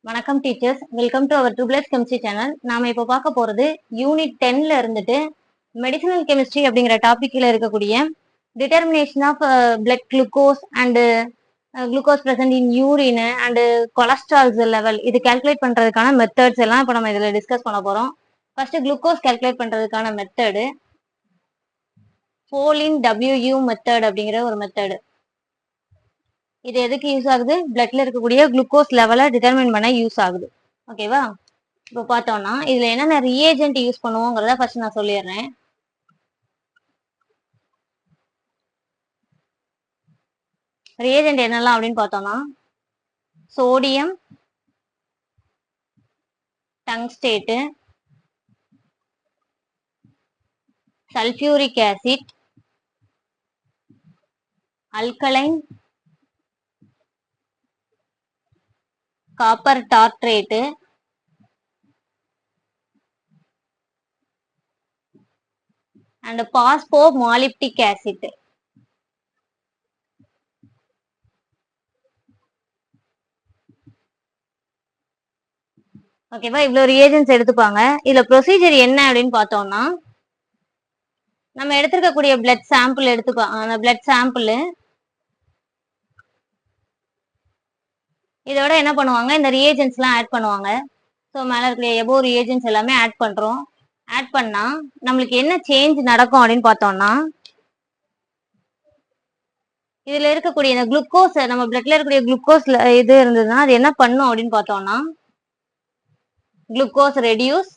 வணக்கம் teachers, welcome to our triple S chemistry channel. நாம இப்போ பார்க்க போறது யூனிட் 10ல இருந்துட்டு மெடிசினல் கெமிஸ்ட்ரி அப்படிங்கிற டாபிக்ல இருக்கக்கூடிய determination of blood glucose and glucose present in urine and cholesterols level இது கால்குலேட் பண்றதுக்கான மெத்தட்ஸ் எல்லாம் இப்போ நம்ம இதுல டிஸ்கஸ் பண்ண போறோம். ஃபர்ஸ்ட் குளுக்கோஸ் கால்குலேட் பண்றதுக்கான மெத்தடு போலின் WU மெத்தட் அப்படிங்கிற ஒரு மெத்தடு. இது எதுக்கு யூஸ் ஆகுது? பிளட்ல இருக்கக்கூடிய குளுக்கோஸ் லெவலை டிட்டர்மின் பண்ண யூஸ் ஆகுது. ஓகேவா? இப்போ பார்த்தோம்னா இதுல என்னென்ன ரியேஜென்ட் யூஸ் பண்ணுவோங்கிறத ஃபர்ஸ்ட் நான் சொல்லிடுறேன். ரியேஜென்ட் என்னெல்லாம் அப்படின்னு பார்த்தோம்னா sodium, tungstate, sulphuric acid, alkaline, copper tartrate, and phosphomolybdic acid. ஓகேவா? இவ்வளவு ரியேஜென்ட்ஸ் எடுத்துப்பாங்க. இதுல ப்ரொசீஜர் என்ன அப்படின்னு பார்த்தோம்னா நம்ம எடுத்திருக்கக்கூடிய பிளட் சாம்பிள் எடுத்துப்போம். அந்த பிளட் சாம்பிள் இதோட என்ன பண்ணுவாங்க, இந்த ரியேஜென்ட்ஸ் எல்லாம் ஆட் பண்ணுவாங்க. ஸோ மேல இருக்கிற எபோ ரியேஜென்ட்ஸ் எல்லாமே ஆட் பண்றோம். ஆட் பண்ணா நம்மளுக்கு என்ன சேஞ்ச் நடக்கும் அப்படின்னு பார்த்தோம்னா இதுல இருக்கக்கூடிய இந்த குளுக்கோஸ், நம்ம பிளட்ல இருக்கக்கூடிய குளுக்கோஸ் இது இருந்ததுன்னா அது என்ன பண்ணும் அப்படின்னு பார்த்தோம்னா குளுக்கோஸ் ரெடியூஸ்,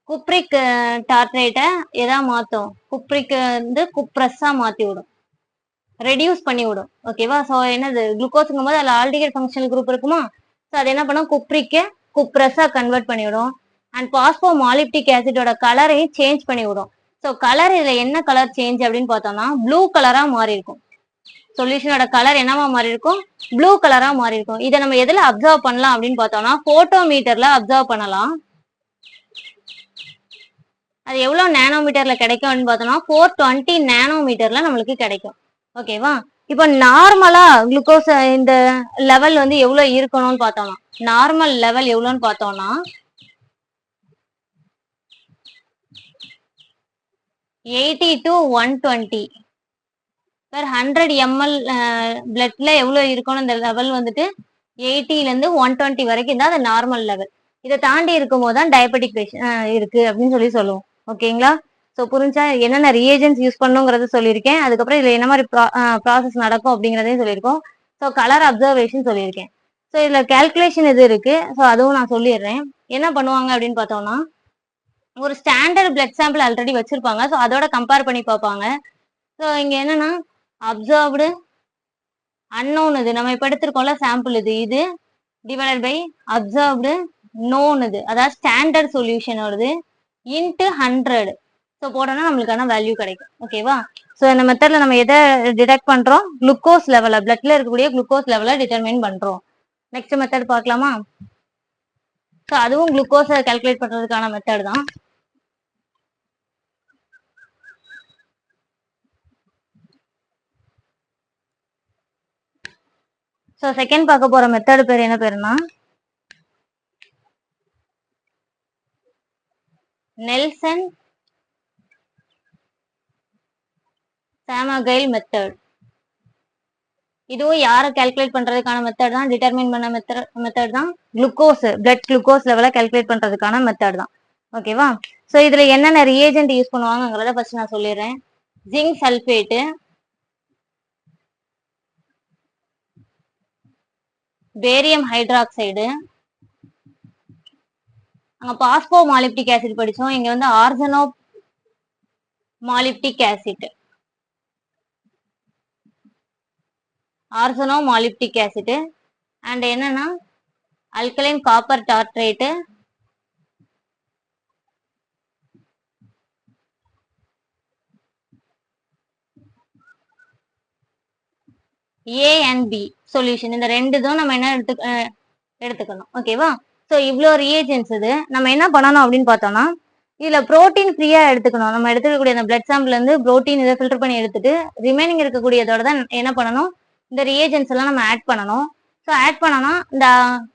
குப்ரிக் டார்ட்ரேட்டை எதா மாத்தும், குப்ரிக் வந்து குப்ரஸா மாத்தி விடும், ரெடியூஸ் பண்ணி விடும். ஓகேவா? ஸோ என்னது குளுக்கோஸுங்கும் போது அதில் ஆல்டிகேட் ஃபங்க்ஷனல் குரூப் இருக்குமா? ஸோ அது என்ன பண்ணும், குப்ரிக்கை குப்ரஸா கன்வெர்ட் பண்ணிவிடும். அண்ட் பாஸ்போமாலிப்டிக் ஆசிடோட கலரையும் சேஞ்ச் பண்ணி விடும். ஸோ கலர் இதுல என்ன கலர் சேஞ்ச் அப்படின்னு பார்த்தோம்னா ப்ளூ கலரா மாறி இருக்கும். சொல்யூஷனோட கலர் என்னவா மாறி இருக்கும்? ப்ளூ கலரா மாறி இருக்கும். இதை நம்ம எதுல அப்சர்வ் பண்ணலாம் அப்படின்னு பார்த்தோம்னா போட்டோமீட்டர்ல அப்சர்வ் பண்ணலாம். அது எவ்வளவு நேனோமீட்டர்ல கிடைக்கும் அப்படின்னு பார்த்தோம்னா 420 நேனோமீட்டர்ல நம்மளுக்கு கிடைக்கும். ஓகேவா? இப்போ நார்மலா குளுக்கோஸ் இந்த லெவல் வந்து எவ்வளவு இருக்கணும்னு பார்த்தோம்னா நார்மல் லெவல் எவ்வளவுன்னு பார்த்தோம்னா 80 to 120 per 100 ml பிளட்ல எவ்வளவு இருக்கணும் இந்த லெவல் வந்துட்டு 80ல இருந்து 120 வரைக்கும் தான் அது நார்மல் லெவல். இதை தாண்டி இருக்கும் போது தான் டயபெட்டிக் இருக்கு அப்படின்னு சொல்லி சொல்லுவோம். ஓகேங்களா? ஸோ புரிஞ்சா என்னென்ன ரியேஜென்ட்ஸ் யூஸ் பண்ணுங்கிறத சொல்லியிருக்கேன். அதுக்கப்புறம் இதுல என்ன மாதிரி ப்ராசஸ் நடக்கும் அப்படிங்கிறதையும் சொல்லியிருக்கோம். ஸோ கலர் அப்சர்வேஷன் சொல்லியிருக்கேன். ஸோ இதுல கால்குலேஷன் இது இருக்கு. ஸோ அதுவும் நான் சொல்லிடுறேன். என்ன பண்ணுவாங்க அப்படின்னு பார்த்தோம்னா ஒரு ஸ்டாண்டர்ட் பிளட் சாம்பிள் ஆல்ரெடி வச்சிருப்பாங்க. ஸோ அதோட கம்பேர் பண்ணி பார்ப்பாங்க. ஸோ இங்க என்னன்னா அப்சர்வ்டு அன்னோன், இது நம்ம இப்ப எடுத்திருக்கோம்ல சாம்பிள், இது டிவைடட் பை அப்சர்வ்டு நோன், இது அதாவது ஸ்டாண்டர்ட் சொல்யூஷன் வருது இன்ட்டு 100. ஸோ போட்டோம்னா நம்மளுக்கான வேல்யூ கிடைக்கும். ஓகேவா? ஸோ இந்த மெத்தட்ல நம்ம எதை டிடெக்ட் பண்றோம்? குளுக்கோஸ் லெவலை, பிளட்ல இருக்கக்கூடிய குளுக்கோஸ் லெவலை டிட்டர்மைன் பண்றோம். நெக்ஸ்ட் மெத்தட் பார்க்கலாமா? ஸோ அதுவும் குளுக்கோஸை கால்குலேட் பண்றதுக்கான மெத்தட் தான். ஸோ செகண்ட் பார்க்க போற மெத்தட் பேர் என்ன பேருன்னா நெல்சன் சாமகைல் மெத்தட். இதுவும் யாரை கால்குலேட் பண்றதுக்கான மெத்தட் தான், டிட்டர்மின் பண்ண மெத்தட் தான் குளுக்கோஸ், பிளட் குளுக்கோஸ் லெவலை கால்குலேட் பண்றதுக்கான மெத்தட் தான். ஓகேவா? ஸோ இதுல என்னென்ன ரியேஜென்ட் யூஸ் பண்ணுவாங்கிறத ஃபர்ஸ்ட் நான் சொல்லிடுறேன். ஜிங்க் சல்பேட்டு, பேரியம் ஹைட்ராக்சைடு, அங்க பாஸ்போ மாலிப்டிக் ஆசிட் படிச்சோம், இங்க வந்து arsenomolybdic acid, arsenomolybdic acid and என்னன்னா alkaline copper tartrate, A and B solution. இந்த ரெண்டு தான் நம்ம என்ன எடுத்துக்கணும். ஓகேவா? ஸோ இவ்வளோ ரியேஜென்ட்ஸ் இது நம்ம என்ன பண்ணணும் அப்படின்னு பார்த்தோம்னா இதுல புரோட்டீன் ஃப்ரீயா எடுத்துக்கணும். நம்ம எடுத்துக்கக்கூடிய அந்த பிளட் சாம்பிள் இருந்து புரோட்டீன் இதை ஃபில்டர் பண்ணி எடுத்துட்டு ரிமைனிங் இருக்கக்கூடியதோட தான் என்ன பண்ணணும், இந்த ரியேஜென்ட்ஸ் எல்லாம் நம்ம ஆட் பண்ணணும். ஸோ ஆட் பண்ணோம்னா இந்த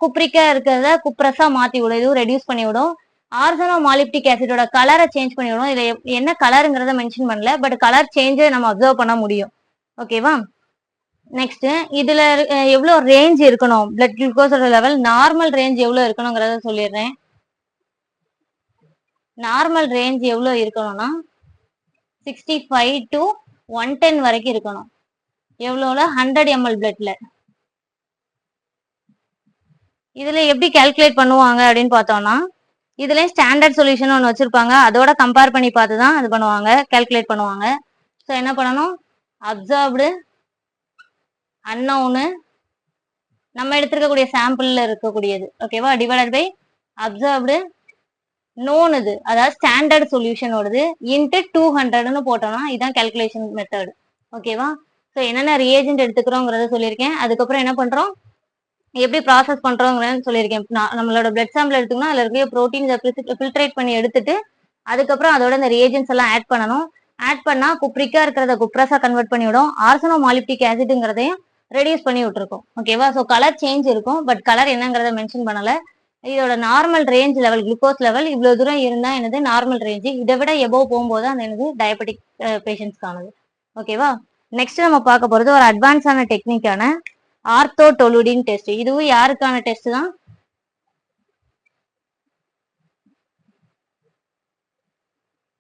குப்ரிக்கா இருக்கிறத குப்ரஸா மாத்தி விடும், இதுவும் ரெடியூஸ் பண்ணி விடும். ஆர்சனோ மாலிப்டிக் ஆசிடோட கலரை சேஞ்ச் பண்ணி விடும். இதுல என்ன கலருங்கிறத மென்ஷன் பண்ணல, பட் கலர் சேஞ்சை நம்ம அப்சர்வ் பண்ண முடியும். ஓகேவா? நெக்ஸ்ட் இதுல எவ்வளவு ரேஞ்ச் இருக்கணும், பிளட் குளுக்கோஸோட லெவல் நார்மல் ரேஞ்ச் எவ்வளவு இருக்கணுங்கிறத சொல்லிடுறேன். நார்மல் ரேஞ்ச் எவ்வளவு இருக்கணும்னா 65 to 110 வரைக்கும் இருக்கணும். எவ்வளோல 100 ml பிளட்ல. இதுல எப்படி கால்குலேட் பண்ணுவாங்க அப்படின்னு பார்த்தோம்னா, இதுல ஸ்டாண்டர்ட் சொல்யூஷன் ஒன்று வச்சிருப்பாங்க, அதோட கம்பேர் பண்ணி பார்த்து தான் அது பண்ணுவாங்க, கால்குலேட் பண்ணுவாங்க. ஸோ என்ன பண்ணணும், அப்சர்வ்டு அன்னவுனு நம்ம எடுத்திருக்கக்கூடிய சாம்பிள்ல இருக்கக்கூடியது, ஓகேவா, டிவைடட் பை அப்சர்வ்டு நோன், இது அதாவது ஸ்டாண்டர்ட் சொல்யூஷனோடது இன்ட்டு 200ன்னு போட்டோம்னா இதுதான் கால்குலேஷன் மெத்தட். ஓகேவா? ஸோ என்னென்ன ரியேஜென்ட் எடுத்துக்கிறோங்கிறத சொல்லியிருக்கேன். அதுக்கப்புறம் என்ன பண்றோம், எப்படி ப்ராசஸ் பண்றோங்கிறத சொல்லியிருக்கேன். நம்மளோட பிளட் சாம்பிள் எடுத்துக்கணும், அதில் இருக்க ப்ரோட்டீன் ஃபில்ட்ரேட் பண்ணி எடுத்துட்டு அதுக்கப்புறம் அதோட இந்த ரியேஜென்ட்ஸ் எல்லாம் ஆட் பண்ணணும். ஆட் பண்ணா குப்ரிக்கா இருக்கிறத குப்ரஸா கன்வெர்ட் பண்ணி விடும். ஆர்சனோ மாலிப்டிக் ஆசிட்ங்கிறதையும் ரெடியூஸ் பண்ணி விட்டுருக்கும். ஓகேவா? ஸோ கலர் சேஞ்ச் இருக்கும், பட் கலர் என்னங்கிறத மென்ஷன் பண்ணல. இதோட normal range level, glucose level இவ்வளவு தூரம் இருந்தா என்னது நார்மல் ரேஞ்ச், இதை விட எபோவ் போகும்போது அந்த என்னது டயபெட்டிக் பேஷண்ட்ஸ்க்கானது. ஓகேவா? நெக்ஸ்ட் நம்ம பார்க்க போறது ஒரு அட்வான்ஸான டெக்னிக்கான ஆர்த்தோடொலுடின் டெஸ்ட். இதுவும் யாருக்கான டெஸ்ட் தான்,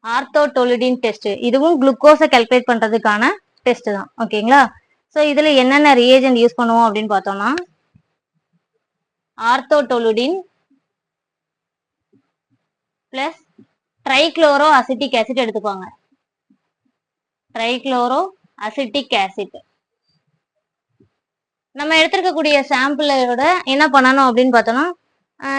ஆர்த்தோடொலுடின் டெஸ்ட். இதுவும் குளுக்கோஸை கால்குலேட் பண்றதுக்கான டெஸ்ட் தான். ஓகேங்களா? ஸோ இதுல என்னென்ன ரியேஜென்ட் யூஸ் பண்ணுவோம் அப்படின்னு பார்த்தோம்னா, ஆர்த்தோடொலுடின் பிளஸ் ட்ரைக்ளோரோ அசிட்டிக் ஆசிட் எடுத்துப்பாங்க. ட்ரைக்ளோரோ அசிட்டிக் ஆசிட் நம்ம எடுத்திருக்கக்கூடிய சாம்பிளோட என்ன பண்ணணும் அப்படின்னு பார்த்தோம்னா,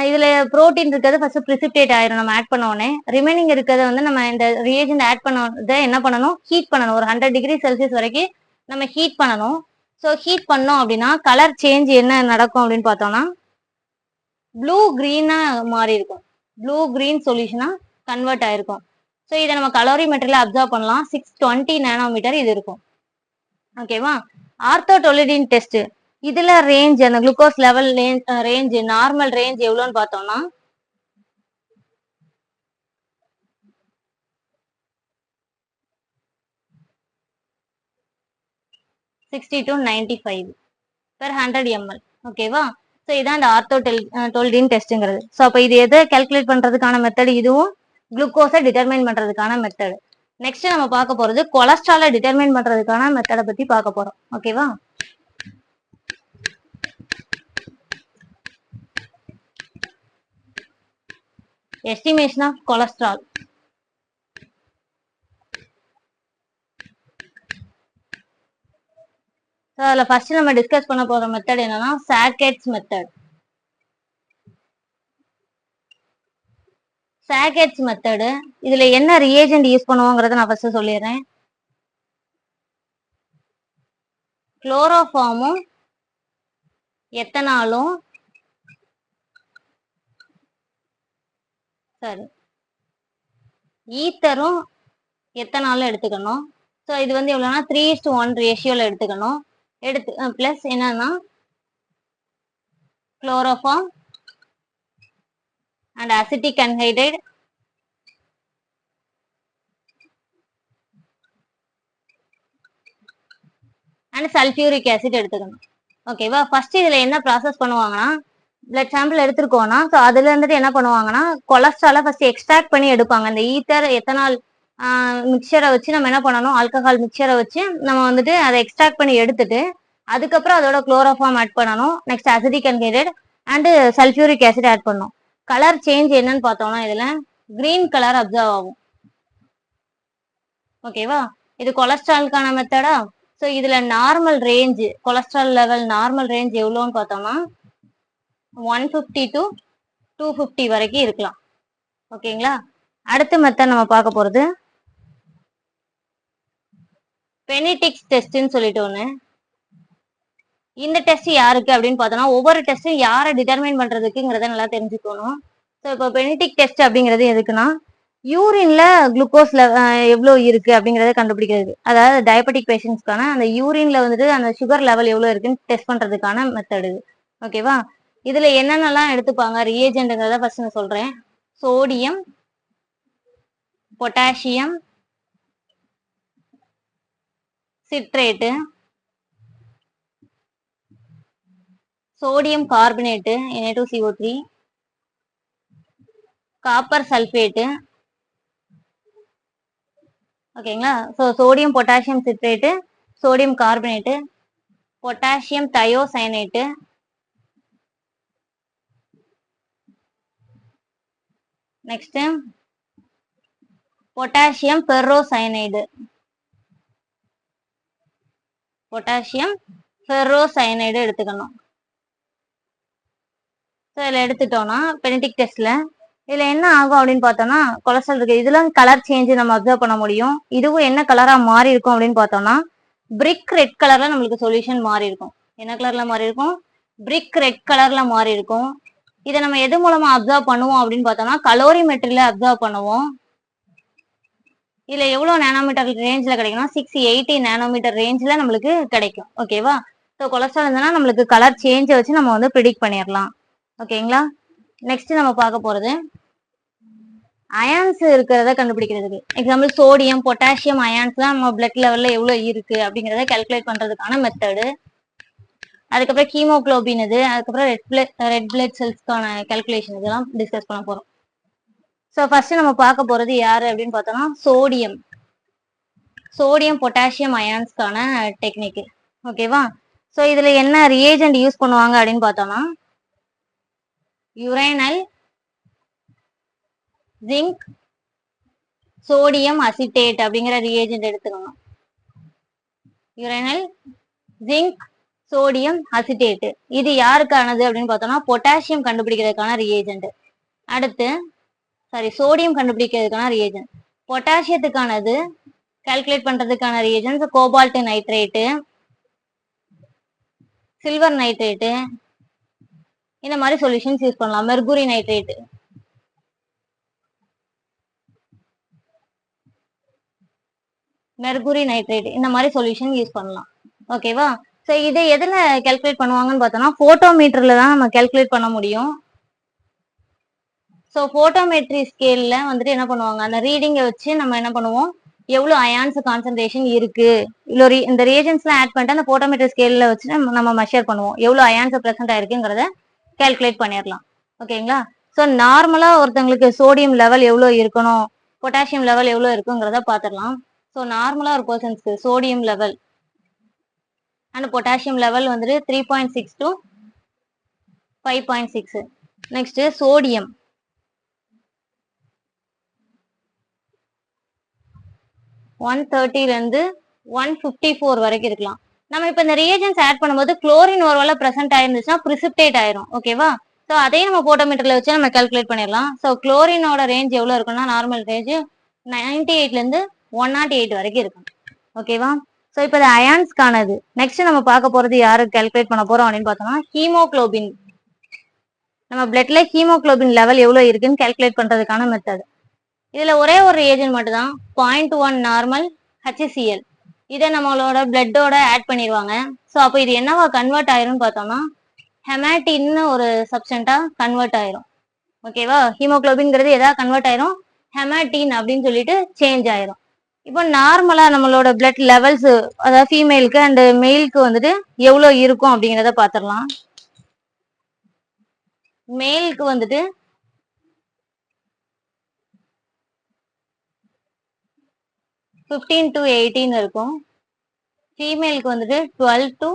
இதுல புரோட்டீன் இருக்கிறது ஃபர்ஸ்ட் பிரிசிபிடேட் ஆயிரும் நம்ம ஆட் பண்ண உடனே. ரிமைனிங் இருக்கிறத வந்து நம்ம இந்த ரியேஜென்ட் ஆட் பண்ணதை என்ன பண்ணணும், ஹீட் பண்ணணும். ஒரு 100 டிகிரி செல்சியஸ் வரைக்கும் நம்ம ஹீட் பண்ணணும். ஸோ ஹீட் பண்ணோம் அப்படின்னா கலர் சேஞ்ச் என்ன நடக்கும் அப்படின்னு பார்த்தோம்னா, ப்ளூ கிரீனா மாறி இருக்கும், ப்ளூ கிரீன் சொல்யூஷனா கன்வெர்ட் ஆயிருக்கும். ஸோ இதை நம்ம கலோரிமெட்ரியில அப்சர்வ் பண்ணலாம். 620 நானோமீட்டர் இது இருக்கும். ஓகேவா? ஆர்த்தோடொலுடின் டெஸ்ட், இதுல ரேஞ்ச் அந்த glucose level range normal range எவ்வளோன்னு பார்த்தோம்னா 60 to 95 per 100 ml. ஓகேவா? ஸோ இதான் இந்த ஆர்த்தோடொலுடின் டெஸ்ட்ங்கிறது. ஸோ அப்போ இது எதை கால்குலேட் பண்றதுக்கான மெத்தட், இதுவும் குளுக்கோஸை டிட்டர்மைன் பண்றதுக்கான மெத்தட். நெக்ஸ்ட் நம்ம பார்க்க போறது கொலஸ்ட்ராலை டிட்டர்மைன் பண்றதுக்கான மெத்தடை பத்தி பார்க்க போறோம். ஓகேவா? Estimation of cholesterol. ஸோ அதில் ஃபர்ஸ்ட் நம்ம டிஸ்கஸ் பண்ண போற மெத்தட் என்னன்னா சாக்கெட்ஸ் மெத்தட். சாக்கெட்ஸ் மெத்தடு, இதுல என்ன ரியேஜென்ட் யூஸ் பண்ணுவோங்கிறத நான் ஃபர்ஸ்ட் சொல்லிடுறேன். குளோரோஃபார்மும் எத்தனாலும் சரி ஈத்தரும் எத்தனாலும் எடுத்துக்கணும். ஸோ இது வந்து எவ்வளோனா 3:1 ரேஷியோல எடுத்துக்கணும். எடுத்து பிளஸ் என்னன்னா chloroform and acetic anhydride and sulphuric acid எடுத்துக்கணும். ஓகேவா? ஃபர்ஸ்ட் இதுல என்ன ப்ராசஸ் பண்ணுவாங்கன்னா, பிளட் சாம்பிள் எடுத்திருக்கோம்னா ஸோ அதுல இருந்துட்டு என்ன பண்ணுவாங்கன்னா கொலஸ்ட்ராலை ஃபர்ஸ்ட் எக்ஸ்ட்ராக்ட் பண்ணி எடுப்பாங்க. அந்த ஈத்தர் எத்தனால் மிக்சரை வச்சு நம்ம என்ன பண்ணணும், ஆல்கஹால் மிக்சரை வச்சு நம்ம வந்துட்டு அதை எக்ஸ்ட்ராக்ட் பண்ணி எடுத்துட்டு அதுக்கப்புறம் அதோட குளோரோஃபார்ம் ஆட் பண்ணணும். Next acetic anhydride and sulphuric acid add பண்ணணும். கலர் சேஞ்ச் என்னன்னு பார்த்தோம்னா இதுல கிரீன் கலர் அப்சர்வ் ஆகும். ஓகேவா? இது கொலஸ்ட்ராலுக்கான மெத்தடா. ஸோ இதுல normal range cholesterol level normal range எவ்வளோன்னு பார்த்தோம்னா 150 to 250 வரைக்கும் இருக்கலாம். ஓகேங்களா? அடுத்த மெத்தட் நம்ம பார்க்க போறது பெனிடிக்ஸ் டெஸ்ட்னு சொல்லிட்டு ஒண்ணு. இந்த டெஸ்ட் யாருக்கு அப்படின்னு பார்த்தோம்னா, ஒவ்வொரு டெஸ்ட்டும் யாரை டிட்டர்மைன் பண்றதுக்குங்கிறத நல்லா தெரிஞ்சுக்கணும். ஸோ இப்போ பெனிடிக் டெஸ்ட் அப்படிங்கிறது எதுக்குன்னா, யூரின்ல குளுக்கோஸ் எவ்வளவு இருக்கு அப்படிங்கறத கண்டுபிடிக்கிறது. அதாவது டயபெட்டிக் பேஷண்ட்ஸ்க்கான அந்த யூரின்ல வந்துட்டு அந்த சுகர் லெவல் எவ்வளவு இருக்குன்னு டெஸ்ட் பண்றதுக்கான மெத்தட் இது. ஓகேவா? இதுல என்னென்னலாம் எடுத்துப்பாங்க ரியேஜென்ட்ங்கிறத ஃபர்ஸ்ட் நான் சொல்றேன். Sodium, potassium citrate, sodium carbonate Na2CO3, copper sulphate. ஓகேங்களா? So sodium potassium citrate, sodium carbonate, potassium thiocyanate, next potassium ferrocyanide, potassium ferrocyanide எடுத்துக்கணும். ஸோ இதில் எடுத்துட்டோம்னா பெனடிக் டெஸ்ட்ல இதுல என்ன ஆகும் அப்படின்னு பார்த்தோம்னா கொலஸ்ட்ரால் இருக்கு. இதெல்லாம் கலர் சேஞ்ச் நம்ம அப்சர்வ் பண்ண முடியும். இதுவும் என்ன கலரா மாறி இருக்கும் அப்படின்னு பார்த்தோம்னா பிரிக் ரெட் கலர்ல நம்மளுக்கு சொல்யூஷன் மாறி இருக்கும். என்ன கலர்ல மாறி இருக்கும்? பிரிக் ரெட் கலர்ல மாறி இருக்கும். இதை நம்ம எது மூலமா அப்சர்வ் பண்ணுவோம் அப்படின்னு பார்த்தோம்னா கலோரிமெட்ரியில அப்சர்வ் பண்ணுவோம். இதுல எவ்வளவு நேனோமீட்டர் ரேஞ்ச்ல கிடைக்கும்னா 680 நேனோமீட்டர் ரேஞ்ச்ல நம்மளுக்கு கிடைக்கும். ஓகேவா? ஸோ கொலஸ்ட்ரால் இருந்ததுன்னா நம்மளுக்கு கலர் சேஞ்சை வச்சு நம்ம வந்து ப்ரிடிக்ட் பண்ணிடலாம். ஓகேங்களா? நெக்ஸ்ட் நம்ம பார்க்க போறது அயான்ஸ் இருக்கிறத கண்டுபிடிக்கிறதுக்கு. எக்ஸாம்பிள் சோடியம் பொட்டாசியம் அயான்ஸ்லாம் நம்ம பிளட் லெவல்ல எவ்வளவு இருக்கு அப்படிங்கறத கால்குலேட் பண்றதுக்கான மெத்தடு. அதுக்கப்புறம் ஹீமோகுளோபின் இது, அதுக்கப்புறம் ரெட் பிளட் செல்ஸ்க்கான கால்குலேஷன் இதெல்லாம் டிஸ்கஸ் பண்ண போறோம். ஸோ ஃபர்ஸ்ட் நம்ம பார்க்க போறது யாரு அப்படின்னு பார்த்தோம்னா சோடியம், சோடியம் பொட்டாசியம் அயான்ஸ்க்கான டெக்னிக். ஓகேவா? ஸோ இதுல என்ன ரியேஜென்ட் யூஸ் பண்ணுவாங்க அப்படின்னு பார்த்தோம்னா யுரேனல் ஜிங்க் சோடியம் அசிட்டேட் அப்படிங்கிற ரியேஜென்ட் எடுத்துக்கணும். யுரேனல் ஜிங்க் சோடியம் அசிட்டேட் இது யாருக்கானது அப்படின்னு பார்த்தோம்னா பொட்டாசியம் கண்டுபிடிக்கிறதுக்கான ரியேஜென்ட். அடுத்து சோடியம் கண்டுபிடிக்கிறதுக்கான ரியேஜென்ட். பொட்டாசியத்துக்கானது கால்குலேட் பண்றதுக்கான reagents cobalt nitrate, silver nitrate, இந்த மாதிரி சொல்யூஷன்ஸ் யூஸ் பண்ணலாம். மெர்குரி நைட்ரேட், மெர்குரி நைட்ரேட் இந்த மாதிரி சொல்யூஷன் யூஸ் பண்ணலாம். ஓகேவா? ஸோ இதை எதுல கால்குலேட் பண்ணுவாங்கன்னு பார்த்தோம்னா போட்டோமீட்டர்ல தான் நம்ம கால்குலேட் பண்ண முடியும். ஸோ போட்டோமெட்ரி ஸ்கேல்ல வந்துட்டு என்ன பண்ணுவாங்க, அந்த ரீடிங்கை வச்சு நம்ம என்ன பண்ணுவோம், எவ்வளவு அயான்ஸ் கான்சன்ட்ரேஷன் இருக்கு இல்லை இந்த ரியேஜென்ட்ஸ்லாம் ஆட் பண்ணிட்டு அந்த போட்டோமெட்ரி ஸ்கேல்ல வச்சு நம்ம மெஷர் பண்ணுவோம், எவ்வளவு அயான்ஸ் ப்ரெசென்ட் ஆயிருக்குங்கிறத கால்குலேட் பண்ணிடலாம். ஓகேங்களா? ஸோ நார்மலா ஒருத்தவங்களுக்கு சோடியம் லெவல் எவ்வளவு இருக்கணும், பொட்டாசியம் லெவல் எவ்வளவு இருக்குங்கிறத பார்த்துடலாம். ஸோ நார்மலா ஒரு பர்சன்ஸ்க்கு sodium level and potassium level வந்துட்டு 3.6 to 5.6. நெக்ஸ்ட் சோடியம் 130 இருந்து 154 வரைக்கும் இருக்கலாம். நம்ம இப்ப இந்த ரியேஜென்ட்ஸ் ஆட் பண்ணும்போது குளோரின் ஒரு வேளை பிரசன்ட் ஆயிருந்துச்சுன்னா பிரிசிப்டேட் ஆயிரும். ஓகேவா? ஸோ அதையும் நம்ம போட்டோமீட்டர்ல வச்சு நம்ம கால்குலேட் பண்ணிடலாம். ஸோ குளோரினோட ரேஞ்ச் எவ்வளவு இருக்குன்னா நார்மல் ரேஞ்ச் 98 இருந்து 108 வரைக்கும் இருக்கும். ஓகேவா? ஸோ இப்போ இது அயான்ஸ்க்கானது. நெக்ஸ்ட் நம்ம பார்க்க போறது யாரு கால்குலேட் பண்ண போறோம் அப்படின்னு பார்த்தோம்னா ஹீமோகுளோபின். நம்ம பிளட்ல ஹீமோகுளோபின் லெவல் எவ்வளவு இருக்குன்னு கால்குலேட் பண்றதுக்கான மெத்தட். இதுல ஒரே ஒரு ரியேஜென்ட் மட்டும் தான் 0.1 நார்மல் HCl. இதை நம்மளோட பிளட்டோட ஆட் பண்ணிடுவாங்க. ஸோ அப்போ இது என்னவா கன்வெர்ட் ஆயிரும்னு பார்த்தோம்னா ஹெமாட்டின்னு ஒரு சப்ஸ்டன்டா கன்வெர்ட் ஆயிரும். ஓகேவா? ஹீமோகுளோபின்ங்கிறது எதா கன்வெர்ட் ஆயிரும், ஹெமாட்டின் அப்படின்னு சொல்லிட்டு சேஞ்ச் ஆயிரும். இப்போ நார்மலா நம்மளோட பிளட் லெவல்ஸ் அதாவது ஃபீமேலுக்கு அண்ட் மெயிலுக்கு வந்துட்டு எவ்வளவு இருக்கும் அப்படிங்கிறத பாத்திரலாம். மேலுக்கு வந்துட்டு 15 to 18 இருக்கும். ஃபீமேலுக்கு வந்துட்டு 12 to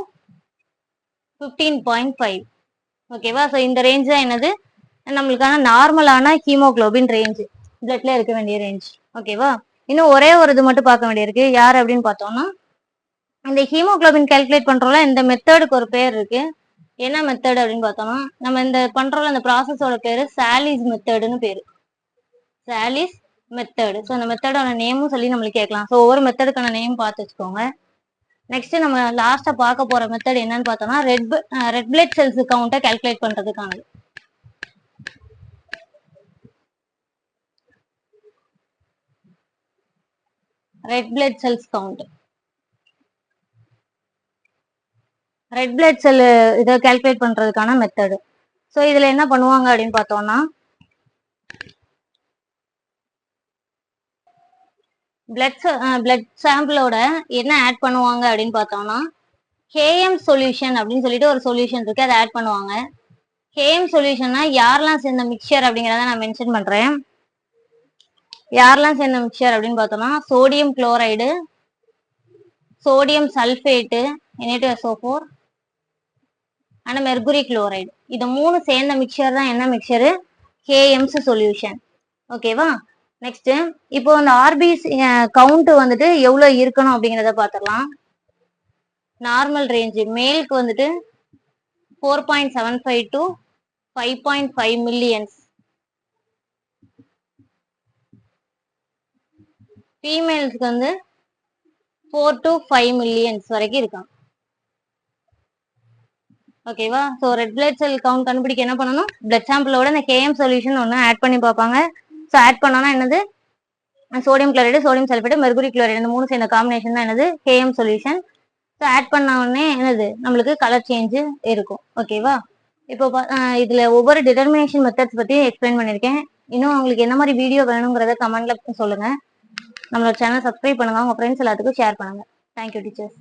15.5. ஓகேவா? ஸோ இந்த ரேஞ்ச் தான் என்னது நம்மளுக்கான நார்மலான ஹீமோகுளோபின் ரேஞ்ச், பிளட்ல இருக்க வேண்டிய ரேஞ்ச். ஓகேவா? இன்னும் ஒரே ஒரு இது மட்டும் பார்க்க வேண்டியிருக்கு. யார் அப்படின்னு பார்த்தோம்னா இந்த ஹீமோகுளோபின் கால்குலேட் பண்றோம்ல இந்த மெத்தடுக்கு ஒரு பேர் இருக்கு. என்ன மெத்தட் அப்படின்னு பார்த்தோம்னா நம்ம இந்த பண்றோம்ல இந்த ப்ராசஸோட பேரு சாலிஸ் மெத்தடுன்னு பேரு. சாலிஸ் மெத்தடு. ஸோ அந்த மெத்தடோட நேமும் சொல்லி நம்மளுக்கு கேட்கலாம். ஸோ ஒவ்வொரு மெத்தடுக்கான நேம் பார்த்து வச்சுக்கோங்க. நெக்ஸ்ட் நம்ம லாஸ்டா பார்க்க போற மெத்தட் என்னன்னு பார்த்தோம்னா ரெட் பிளட் செல்ஸ் கவுண்ட்டை கால்குலேட் பண்றதுக்கானது. Red blood cells count. Red blood cell இதை கால்குலேட் பண்றதுக்கான மெத்தடு. ஸோ இதுல என்ன பண்ணுவாங்க அப்படின்னு பார்த்தோம்னா, பிளட் சாம்பிளோட என்ன ஆட் பண்ணுவாங்க அப்படின்னு பார்த்தோம்னா, கேஎம் சொல்யூஷன் அப்படின்னு சொல்லிட்டு ஒரு சொல்யூஷன் இருக்கு, அதை ஆட் பண்ணுவாங்க. கேஎம் சொல்யூஷன்னா யாரெல்லாம் சேர்ந்த மிக்சர் அப்படிங்கிறத நான் மென்ஷன் பண்றேன். யாரெல்லாம் சேர்ந்த மிக்சர் அப்படின்னு பார்த்தோம்னா, sodium chloride, sodium sulphate, Na2SO4 and mercury chloride. இது 3 சேர்ந்த மிக்சர் தான் என்ன மிக்சரு? கேஎம்ஸ் சொல்யூஷன். ஓகேவா? நெக்ஸ்ட் இப்போ அந்த ஆர்பிசி கவுண்ட் வந்துட்டு எவ்வளவு இருக்கணும் அப்படிங்கிறத பார்த்துடலாம். நார்மல் ரேஞ்சு மேலுக்கு வந்துட்டு 4.75 to 5.5 மில்லியன்ஸ், ஃபீமேல்ஸ்க்கு வந்து 4 to 5 மில்லியன்ஸ் வரைக்கும் இருக்கான். ஓகேவா? ஸோ ரெட் பிளட் செல் கவுண்ட் கண்டுபிடிக்க என்ன பண்ணணும்? பிளட் சாம்பிளோட இந்த கேஎம் சொல்யூஷன் ஒன்று ஆட் பண்ணி பார்ப்பாங்க. ஸோ ஆட் பண்ணோன்னா என்னது? Sodium chloride, sodium sulphate, mercury chloride, இந்த 3 சேர்ந்த காம்பினேஷன் தான் என்னது? KM solution. ஸோ ஆட் பண்ண உடனே என்னது? நம்மளுக்கு கலர் சேஞ்சு இருக்கும். ஓகேவா? இப்போ இதுல ஒவ்வொரு டிட்டர்மினேஷன் மெத்தட்ஸ் பத்தி எக்ஸ்பிளைன் பண்ணியிருக்கேன். இன்னும் உங்களுக்கு என்ன மாதிரி வீடியோ வேணுங்கிறத கமெண்ட்ல சொல்லுங்க. நம்மளோட சேனல் சப்ஸ்கிரைப் பண்ணுங்க, உங்க ஃப்ரெண்ட்ஸ் எல்லாத்துக்கும் ஷேர் பண்ணுங்க. Thank you teachers.